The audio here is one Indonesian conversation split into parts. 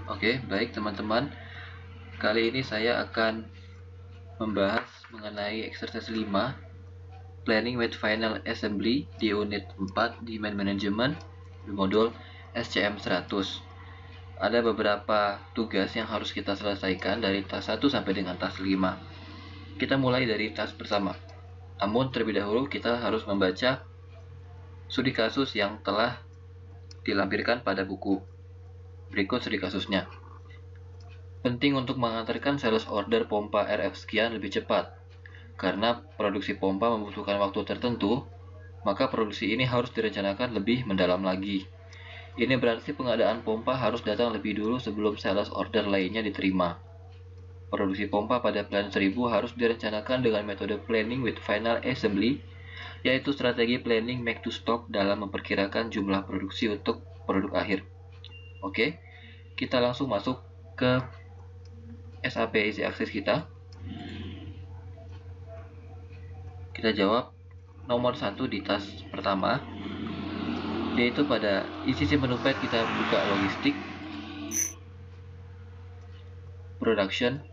Oke, baik teman-teman. Kali ini saya akan membahas mengenai exercise 5 Planning with Final Assembly di unit 4 Demand Management di modul SCM 100. Ada beberapa tugas yang harus kita selesaikan dari task 1 sampai dengan task 5. Kita mulai dari task pertama. Namun terlebih dahulu kita harus membaca studi kasus yang telah dilampirkan pada buku. Berikut studi kasusnya. Penting untuk mengantarkan sales order pompa RF sekian lebih cepat. Karena produksi pompa membutuhkan waktu tertentu, maka produksi ini harus direncanakan lebih mendalam lagi. Ini berarti pengadaan pompa harus datang lebih dulu sebelum sales order lainnya diterima. Produksi pompa pada plan 1000 harus direncanakan dengan metode planning with final assembly, yaitu strategi planning make to stock dalam memperkirakan jumlah produksi untuk produk akhir. Oke, kita langsung masuk ke SAP isi akses kita. Kita jawab nomor 1 di task pertama, yaitu pada isi menu pad kita buka logistik, production,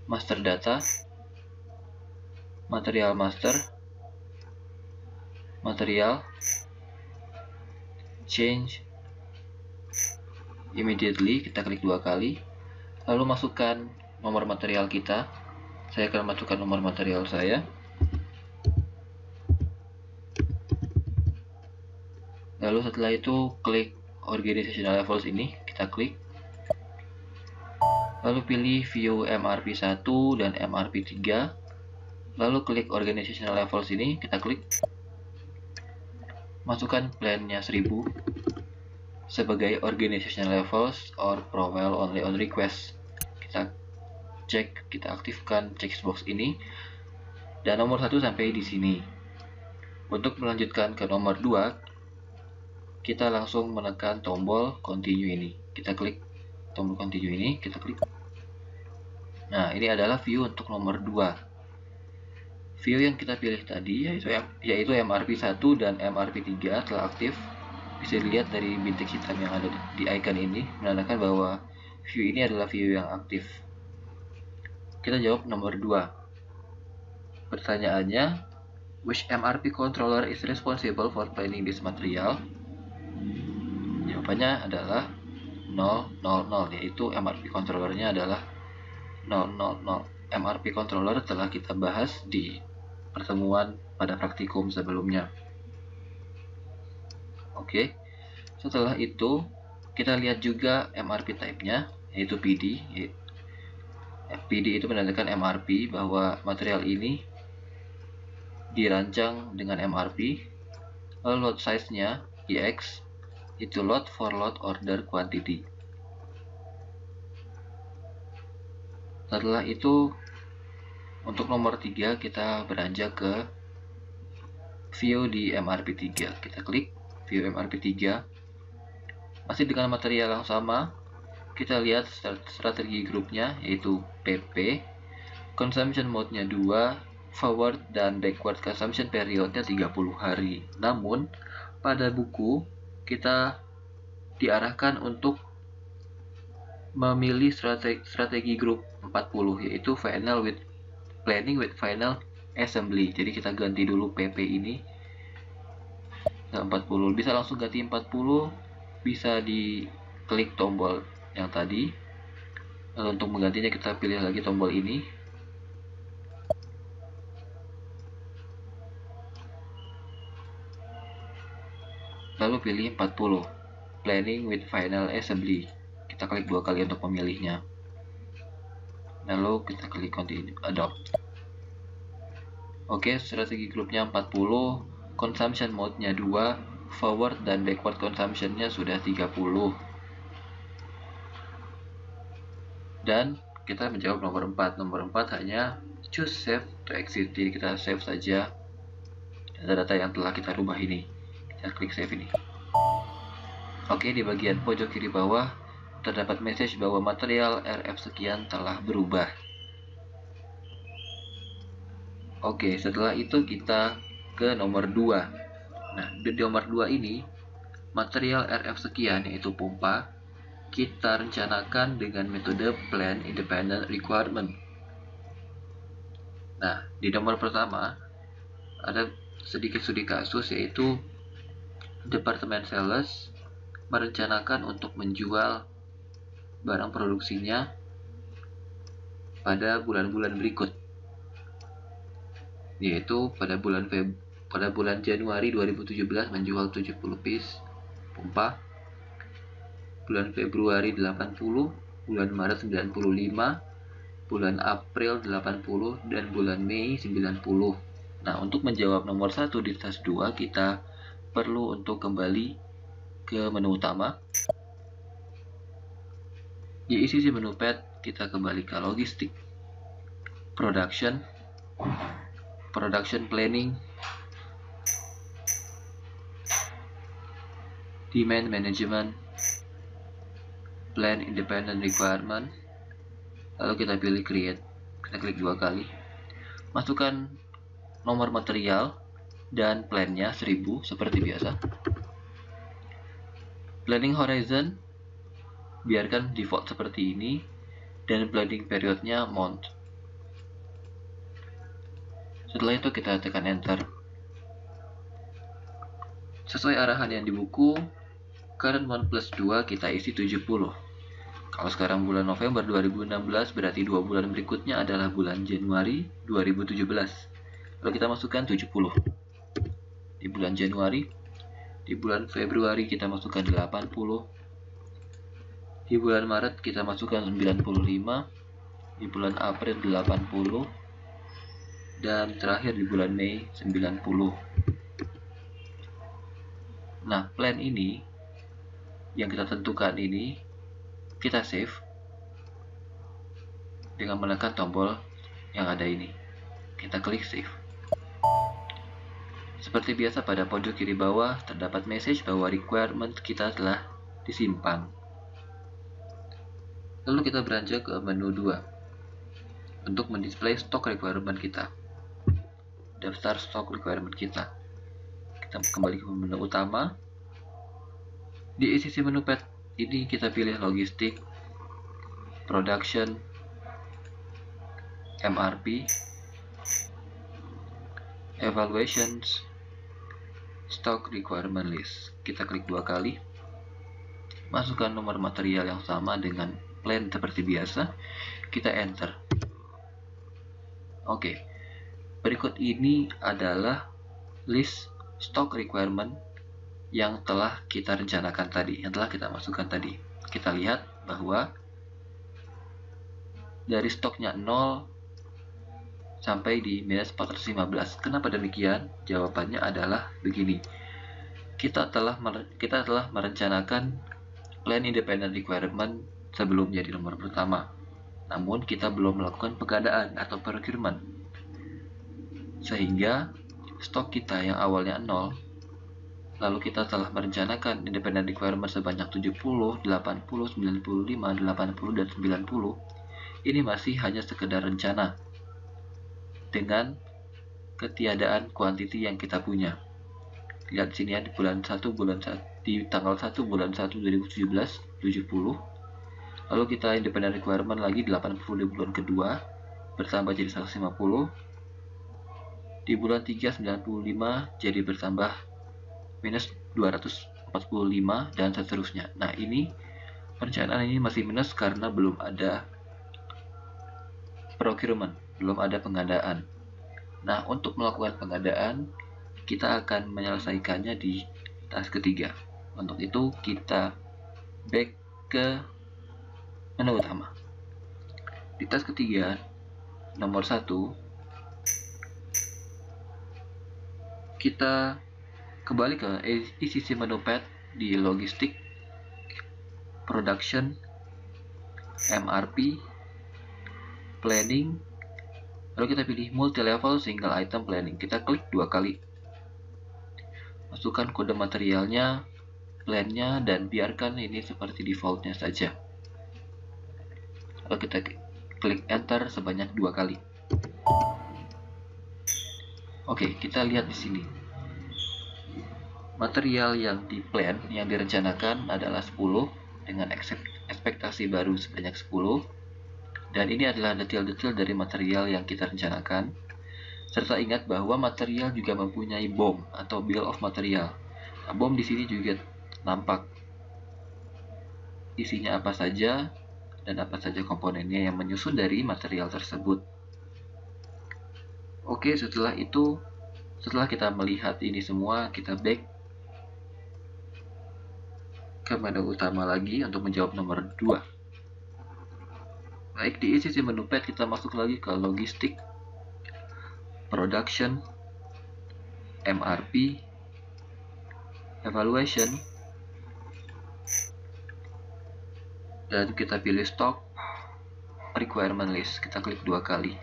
master data, material master, material, change, immediately, kita klik 2 kali, lalu masukkan nomor material kita. Saya akan masukkan nomor material saya, lalu setelah itu klik organizational levels ini, kita klik, lalu pilih view MRP 1 dan MRP 3, lalu klik organizational levels ini, kita klik, masukkan plan-nya 1000 sebagai organizational levels or profile only on request. Kita cek, kita aktifkan checkbox ini, dan nomor 1 sampai di sini. Untuk melanjutkan ke nomor 2, kita langsung menekan tombol continue ini. Kita klik tombol continue ini, kita klik. Nah, ini adalah view untuk nomor 2. View yang kita pilih tadi yaitu MRP 1 dan MRP 3 telah aktif. Bisa dilihat dari bintik hitam yang ada di icon ini, menandakan bahwa view ini adalah view yang aktif. Kita jawab nomor 2. Pertanyaannya, which MRP controller is responsible for planning this material? Jawabannya adalah 000, yaitu MRP controllernya adalah 000. MRP controller telah kita bahas di pertemuan pada praktikum sebelumnya. Oke, setelah itu kita lihat juga MRP type-nya, yaitu PD. PD itu menandakan MRP, bahwa material ini dirancang dengan MRP. Lalu lot size-nya EX, itu lot for lot order quantity. Setelah itu untuk nomor 3 kita beranjak ke view di MRP 3. Kita klik view MRP 3. Masih dengan material yang sama, kita lihat strategi grupnya, yaitu PP, consumption mode-nya 2, forward dan backward consumption periodnya 30 hari. Namun pada buku kita diarahkan untuk memilih strategi grup 40, yaitu planning with final assembly. Jadi kita ganti dulu PP ini ke 40. Bisa langsung ganti 40, bisa diklik tombol yang tadi. Lalu untuk menggantinya kita pilih lagi tombol ini. Lalu pilih 40, planning with final assembly. Kita klik 2 kali untuk memilihnya. Lalu kita klik continue adopt. Oke, strategi grupnya 40, consumption mode-nya 2, forward dan backward consumption-nya sudah 30. Dan kita menjawab nomor 4. Nomor 4 hanya choose save to exit. Jadi kita save saja data-data yang telah kita rubah ini. Kita klik save ini. Oke, di bagian pojok kiri bawah terdapat message bahwa material RF sekian telah berubah. Oke, setelah itu kita ke nomor 2. Nah, di nomor 2 ini material RF sekian, yaitu pompa, kita rencanakan dengan metode Plan Independent Requirement. Nah, di nomor pertama ada sedikit studi kasus, yaitu Departemen Sales merencanakan untuk menjual barang produksinya pada bulan-bulan berikut, yaitu pada bulan Januari 2017 menjual 70 piece pompa, bulan Februari 80, bulan Maret 95, bulan April 80, dan bulan Mei 90. Nah, untuk menjawab nomor 1 di tas 2, kita perlu untuk kembali ke menu utama. Di sisi menu pad, kita kembali ke logistik, production planning, demand management, plan independent requirement. Lalu kita pilih create, kita klik 2 kali, masukkan nomor material dan plannya 1000 seperti biasa. Planning horizon biarkan default seperti ini, dan planning periodnya month. Setelah itu kita tekan enter. Sesuai arahan yang di buku, current month plus 2 kita isi 70. Kalau sekarang bulan November 2016, berarti 2 bulan berikutnya adalah bulan Januari 2017. Lalu kita masukkan 70 di bulan Januari. Di bulan Februari kita masukkan 80. Di bulan Maret kita masukkan 95. Di bulan April 80. Dan terakhir di bulan Mei 90. Nah, plan ini yang kita tentukan ini kita save dengan menekan tombol yang ada ini. Kita klik save. Seperti biasa, pada pojok kiri bawah terdapat message bahwa requirement kita telah disimpan. Lalu kita beranjak ke menu 2 untuk mendisplay stok requirement kita, daftar stok requirement kita. Kita kembali ke menu utama. Di sisi menu pad ini kita pilih logistik, production, MRP, evaluations, stock requirement list. Kita klik 2 kali, masukkan nomor material yang sama dengan plan seperti biasa, kita enter. Oke, berikut ini adalah list stock requirement yang telah kita rencanakan tadi, yang telah kita masukkan tadi. Kita lihat bahwa dari stoknya 0 sampai di minus 415. Kenapa demikian? Jawabannya adalah begini. Kita telah merencanakan plan independent requirement sebelumnya di nomor pertama. Namun kita belum melakukan pengadaan atau procurement. Sehingga stok kita yang awalnya 0, lalu kita telah merencanakan independent requirement sebanyak 70, 80, 95, 80, dan 90. Ini masih hanya sekedar rencana dengan ketiadaan kuantiti yang kita punya. Lihat sini ya, di tanggal 1 bulan 1 2017 70. Lalu kita independent requirement lagi 80 di bulan kedua, bertambah jadi 150. Di bulan 3 95 jadi bertambah minus 245 dan seterusnya. Nah, ini perencanaan ini masih minus karena belum ada procurement, belum ada pengadaan. Nah, untuk melakukan pengadaan, kita akan menyelesaikannya di tas ketiga. Untuk itu, kita back ke menu utama. Di tas ketiga, nomor 1, kita kembali ke sisi menu pad di logistik, production, MRP, planning, lalu kita pilih multi level single item planning. Kita klik 2 kali, masukkan kode materialnya, plannya, dan biarkan ini seperti defaultnya saja. Lalu kita klik enter sebanyak 2 kali. Oke, kita lihat di sini. Material yang di plan, yang direncanakan adalah 10, dengan ekspektasi baru sebanyak 10, dan ini adalah detail-detail dari material yang kita rencanakan. Serta ingat bahwa material juga mempunyai BOM atau Bill of Material. Nah, BOM di sini juga nampak isinya apa saja dan apa saja komponennya yang menyusun dari material tersebut. Oke, setelah kita melihat ini semua, kita back ke menu utama lagi untuk menjawab nomor 2. Baik, di sisi menu pad kita masuk lagi ke logistik, production, MRP, evaluation, dan kita pilih stock, requirement list. Kita klik 2 kali.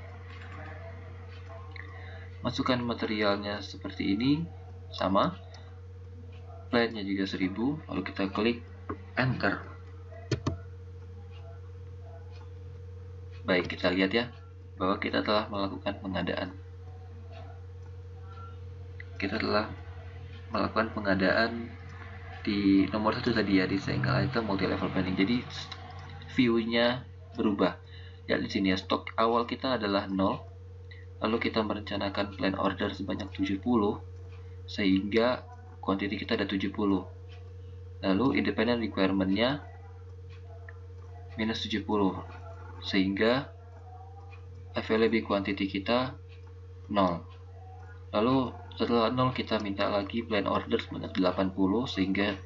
Masukkan materialnya seperti ini, sama. Plan-nya juga 1000, lalu kita klik enter. Baik, kita lihat ya bahwa kita telah melakukan pengadaan. Kita telah melakukan pengadaan di nomor 1 tadi ya, di single item multi level planning. Jadi view-nya berubah. Ya, di sini ya, stok awal kita adalah 0. Lalu kita merencanakan plan order sebanyak 70 sehingga quantity kita ada 70. Lalu independent requirement-nya minus 70 sehingga available quantity kita 0. Lalu setelah 0 kita minta lagi plan order sebanyak 80 sehingga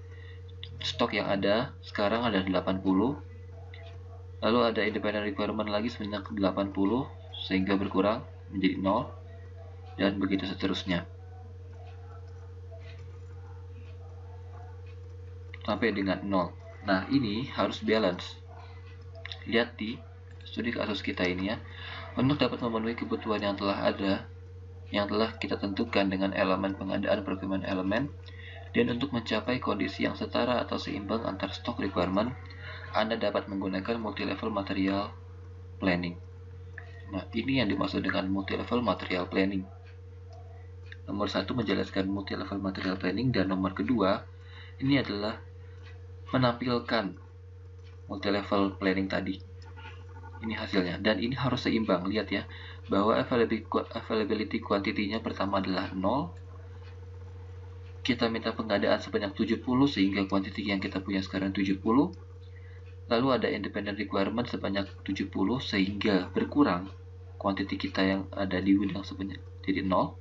stok yang ada sekarang ada 80. Lalu ada independent requirement lagi sebanyak 80 sehingga berkurang menjadi 0, dan begitu seterusnya sampai dengan 0. Nah, ini harus balance. Lihat di studi kasus kita ini ya. Untuk dapat memenuhi kebutuhan yang telah kita tentukan dengan elemen pengadaan procurement elemen, dan untuk mencapai kondisi yang setara atau seimbang antar stock requirement, Anda dapat menggunakan multi-level material planning. Nah, ini yang dimaksud dengan multi-level material planning. Nomor 1 menjelaskan multi-level material planning, dan nomor kedua ini adalah menampilkan multi-level planning tadi. Ini hasilnya, dan ini harus seimbang. Lihat ya bahwa availability quantity-nya pertama adalah 0. Kita minta pengadaan sebanyak 70 sehingga quantity yang kita punya sekarang 70. Lalu ada independent requirement sebanyak 70 sehingga berkurang quantity kita yang ada di gudang sebanyak jadi 0.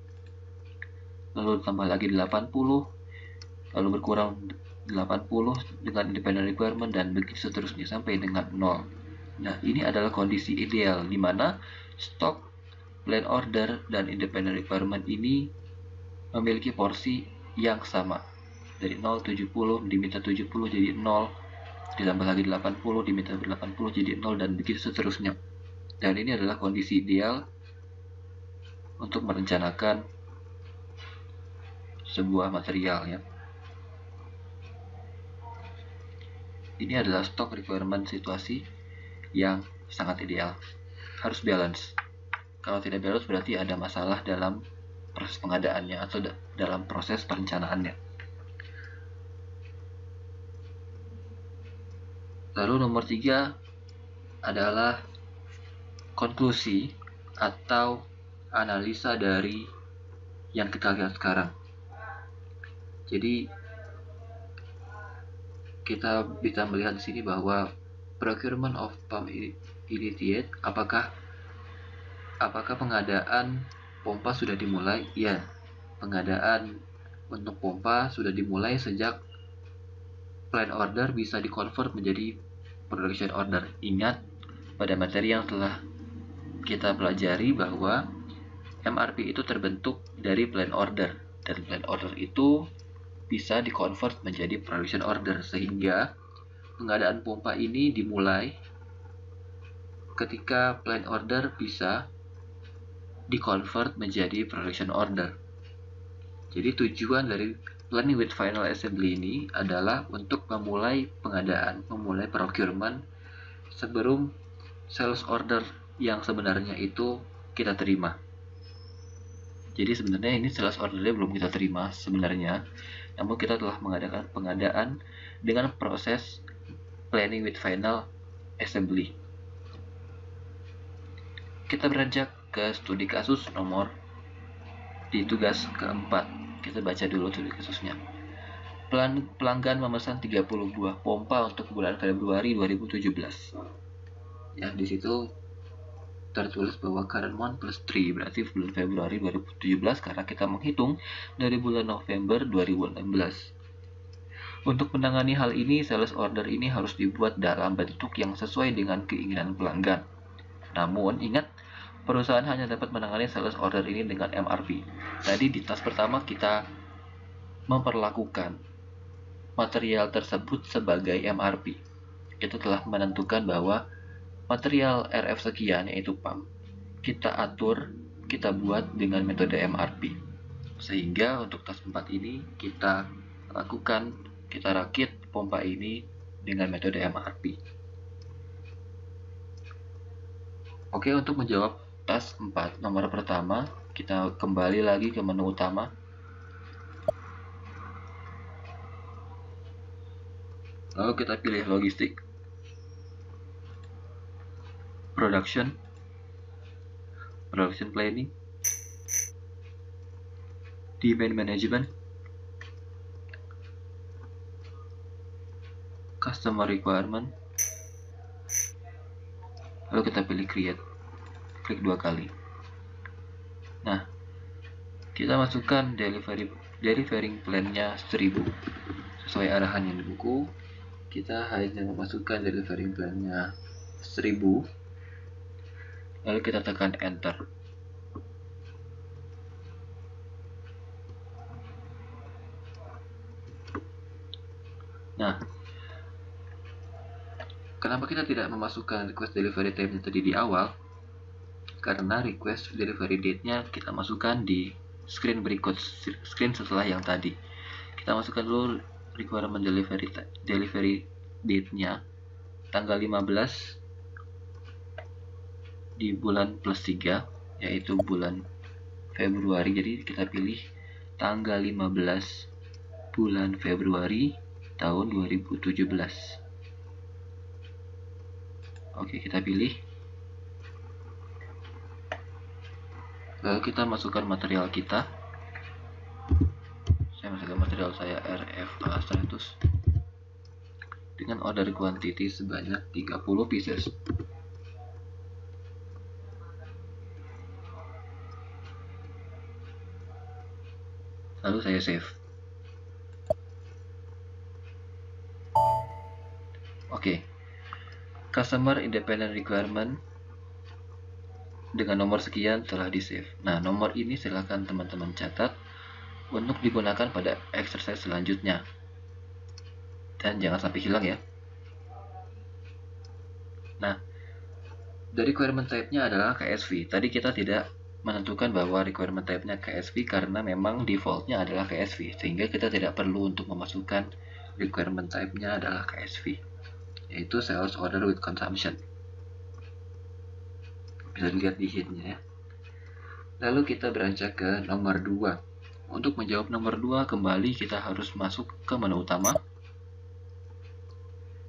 Lalu tambah lagi 80, lalu berkurang 80 dengan independent requirement, dan begitu seterusnya sampai dengan 0. Nah, ini adalah kondisi ideal di mana stok, plan order, dan independent requirement ini memiliki porsi yang sama. Dari 0, 70, diminta 70 jadi 0, ditambah lagi 80, diminta 80 jadi 0, dan begitu seterusnya. Dan ini adalah kondisi ideal untuk merencanakan sebuah material ya. Ini adalah stok requirement situasi yang sangat ideal. Harus balance. Kalau tidak balance berarti ada masalah dalam proses pengadaannya atau dalam proses perencanaannya. Lalu nomor 3 adalah konklusi atau analisa dari yang kita lihat sekarang. Jadi kita bisa melihat di sini bahwa procurement of pump initiate, apakah pengadaan pompa sudah dimulai? Ya, pengadaan untuk pompa sudah dimulai sejak plan order bisa dikonvert menjadi production order. Ingat pada materi yang telah kita pelajari bahwa MRP itu terbentuk dari plan order, dan plan order itu bisa dikonvert menjadi production order, sehingga pengadaan pompa ini dimulai ketika plan order bisa dikonvert menjadi production order. Jadi tujuan dari planning with final assembly ini adalah untuk memulai pengadaan, memulai procurement sebelum sales order yang sebenarnya itu kita terima. Jadi sebenarnya ini sales ordernya belum kita terima sebenarnya, namun kita telah mengadakan pengadaan dengan proses Planning with Final Assembly. Kita beranjak ke studi kasus nomor di tugas keempat. Kita baca dulu studi kasusnya. Pelanggan memesan 30 buah pompa untuk bulan Februari 2017. Ya, di situ tertulis bahwa current month plus 3 berarti bulan Februari 2017 karena kita menghitung dari bulan November 2016. Untuk menangani hal ini, sales order ini harus dibuat dalam bentuk yang sesuai dengan keinginan pelanggan. Namun, ingat, perusahaan hanya dapat menangani sales order ini dengan MRP. Tadi di tas pertama kita memperlakukan material tersebut sebagai MRP. Kita telah menentukan bahwa material RF sekian, yaitu pump, kita atur, kita buat dengan metode MRP. Sehingga untuk tas 4 ini kita lakukan, kita rakit pompa ini dengan metode MRP. Oke, untuk menjawab tas 4 nomor pertama, kita kembali lagi ke menu utama. Lalu kita pilih logistik, production planning, demand management, customer requirement, lalu kita pilih create, klik 2 kali. Nah, kita masukkan delivering plan-nya 1000 sesuai arahan yang di buku. Kita hanya memasukkan delivering plan-nya 1000, lalu kita tekan enter. Nah, kenapa kita tidak memasukkan request delivery time-nya tadi di awal? Karena request delivery date-nya kita masukkan di screen berikut, screen setelah yang tadi. Kita masukkan dulu requirement delivery date-nya tanggal 15 di bulan plus 3, yaitu bulan Februari. Jadi kita pilih tanggal 15 bulan Februari tahun 2017. Oke, kita pilih. Lalu kita masukkan material kita. Saya masukkan material saya RFA 100 dengan order quantity sebanyak 30 pieces. Lalu saya save. Oke. Customer independent requirement dengan nomor sekian telah di save. Nah, nomor ini silahkan teman-teman catat untuk digunakan pada exercise selanjutnya. Dan jangan sampai hilang ya. Nah, dari requirement type-nya adalah KSV. Tadi kita tidak menentukan bahwa requirement type-nya KSV karena memang default-nya adalah KSV, sehingga kita tidak perlu untuk memasukkan requirement type-nya adalah KSV, yaitu sales order with consumption. Bisa dilihat di hint-nya ya. Lalu kita beranjak ke nomor 2. Untuk menjawab nomor 2, kembali kita harus masuk ke menu utama.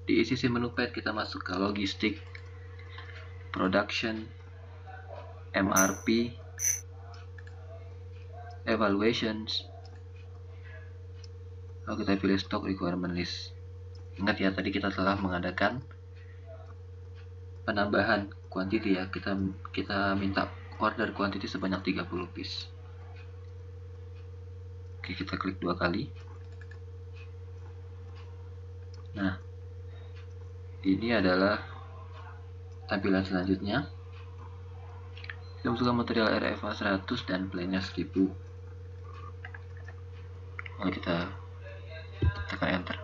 Di sisi menu pad kita masuk ke logistik, production, MRP, evaluations, lalu kita pilih stock requirement list. Ingat ya, tadi kita telah mengadakan penambahan quantity ya, kita minta order quantity sebanyak 30 piece. Oke, kita klik 2 kali. Nah, ini adalah tampilan selanjutnya. Kita masukkan material RFA 100 dan plan-nya 1000. Lalu kita tekan enter.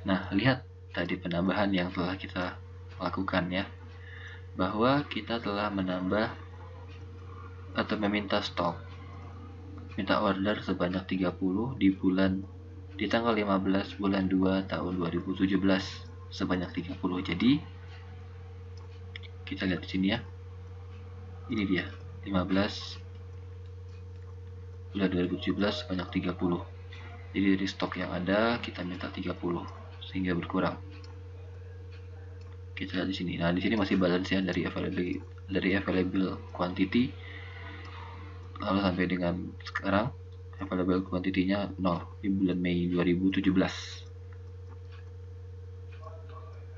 Nah, lihat tadi penambahan yang telah kita lakukan ya, bahwa kita telah menambah atau meminta stok, minta order sebanyak 30 di tanggal 15 bulan 2 tahun 2017 sebanyak 30. Jadi kita lihat di sini ya, ini dia 15 bulan 2017 sebanyak 30. Jadi dari stok yang ada kita minta 30 sehingga berkurang. Kita lihat di sini. Nah, di sini masih balance ya dari available quantity lalu sampai dengan sekarang available quantity-nya 0 di bulan Mei 2017.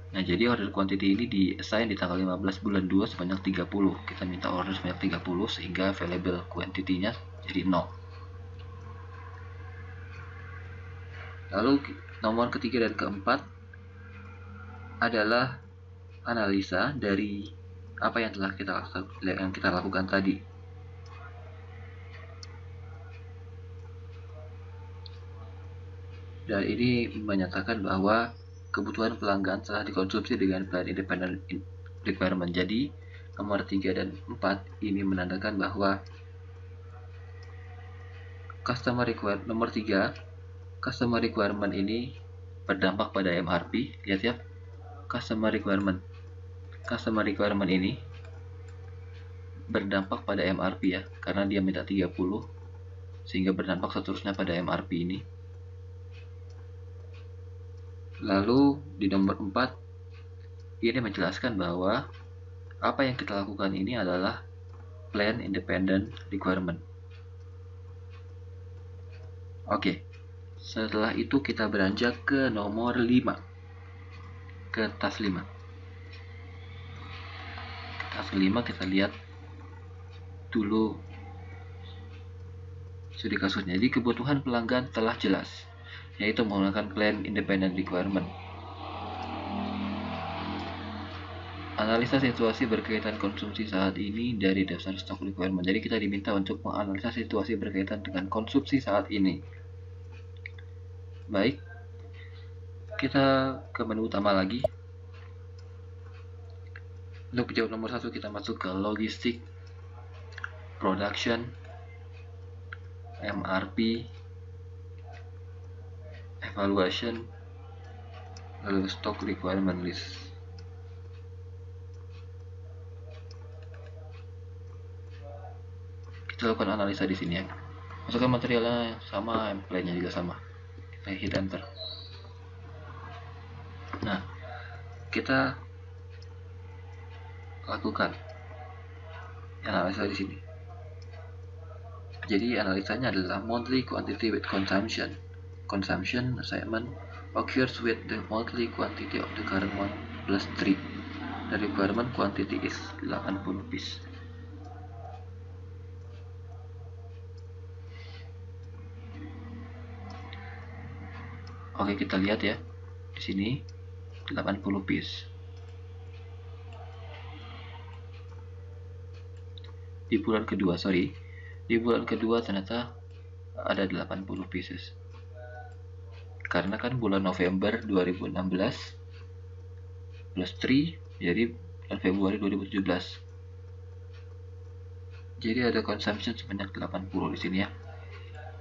Nah, jadi order quantity ini di assign di tanggal 15 bulan 2 sebanyak 30. Kita minta order sebanyak 30 sehingga available quantity-nya jadi 0. Lalu nomor ketiga dan keempat adalah analisa dari apa yang telah kita lakukan tadi. Dan ini menyatakan bahwa kebutuhan pelanggan telah dikonsumsi dengan plan independent requirement. Jadi nomor 3 dan 4 ini menandakan bahwa nomor 3 customer requirement ini berdampak pada MRP. Lihat ya, customer requirement ini berdampak pada MRP ya, karena dia minta 30 sehingga berdampak seterusnya pada MRP ini. Lalu di nomor 4 ini menjelaskan bahwa apa yang kita lakukan ini adalah plan independent requirement. Oke, setelah itu kita beranjak ke nomor 5, ke task 5. Task 5 kita lihat dulu studi kasusnya. Jadi kebutuhan pelanggan telah jelas, yaitu menggunakan plan independent requirement. Analisa situasi berkaitan konsumsi saat ini dari dasar stock requirement. Jadi kita diminta untuk menganalisa situasi berkaitan dengan konsumsi saat ini. Baik, kita ke menu utama lagi. Untuk jawab nomor 1 kita masuk ke logistik, production, MRP, evaluation, lalu stock requirement list. Kita lakukan analisa di sini ya. Masukkan materialnya sama, template-nya juga sama. Kita hit enter. Nah, kita lakukan analisa di sini. Jadi analisanya adalah monthly quantity with consumption. Consumption assignment occurs with the monthly quantity of the current month plus 3. The requirement quantity is 80 piece. Oke, kita lihat ya. Di sini 80 piece. Di bulan kedua ternyata ada 80 pieces. Karena kan bulan November 2016 plus 3 jadi bulan Februari 2017. Jadi ada consumption sebanyak 80 di sini ya.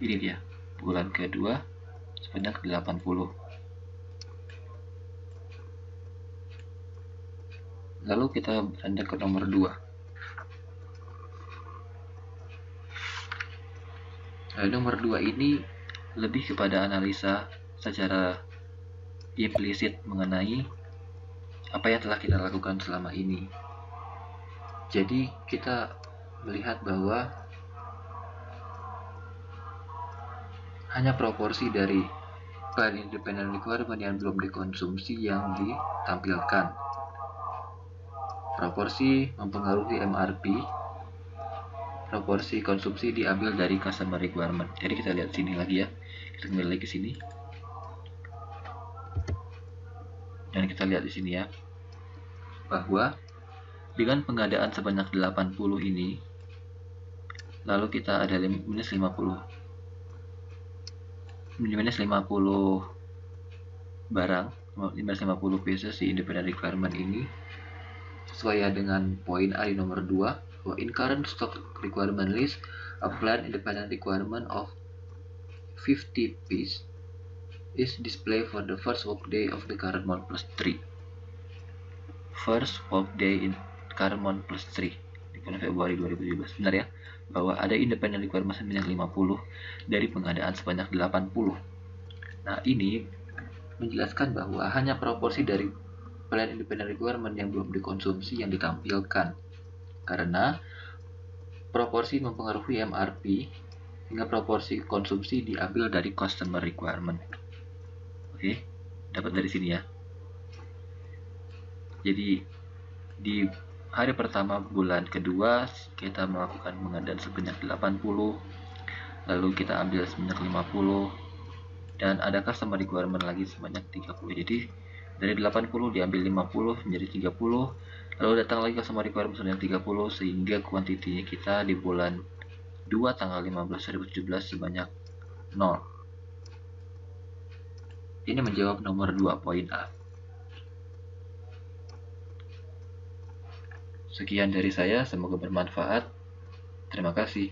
Ini dia, bulan kedua sebanyak 80. Lalu kita beranjak ke nomor 2. Nomor 2 ini lebih kepada analisa secara implisit mengenai apa yang telah kita lakukan selama ini. Jadi kita melihat bahwa hanya proporsi dari plan independent requirement yang belum dikonsumsi yang ditampilkan. Proporsi mempengaruhi MRP. Proporsi konsumsi diambil dari customer requirement. Jadi kita lihat sini lagi ya. Kita kembali lagi ke sini. Dan kita lihat di sini ya, bahwa dengan pengadaan sebanyak 80 ini, lalu kita ada minus 50 barang, minus 50 pieces di independent requirement ini, sesuai dengan poin A di nomor 2, bahwa in current stock requirement list, a planned independent requirement of 50 piece is displayed for the first workday of the current month plus 3. First workday in current month plus 3 di bulan Februari 2017. Benar ya, bahwa ada independent requirement sebanyak 50 dari pengadaan sebanyak 80. Nah, ini menjelaskan bahwa hanya proporsi dari plan independent requirement yang belum dikonsumsi yang ditampilkan, karena proporsi mempengaruhi MRP hingga proporsi konsumsi diambil dari customer requirement. Oke, dapat dari sini ya. Jadi di hari pertama bulan kedua kita melakukan pengadaan sebanyak 80, lalu kita ambil sebanyak 50, dan ada customer requirement lagi sebanyak 30. Jadi dari 80 diambil 50 menjadi 30, lalu datang lagi customer requirement sebanyak 30, sehingga kuantitinya kita di bulan 2 tanggal 15 2017 sebanyak 0. Ini menjawab nomor 2 poin A. Sekian dari saya, semoga bermanfaat. Terima kasih.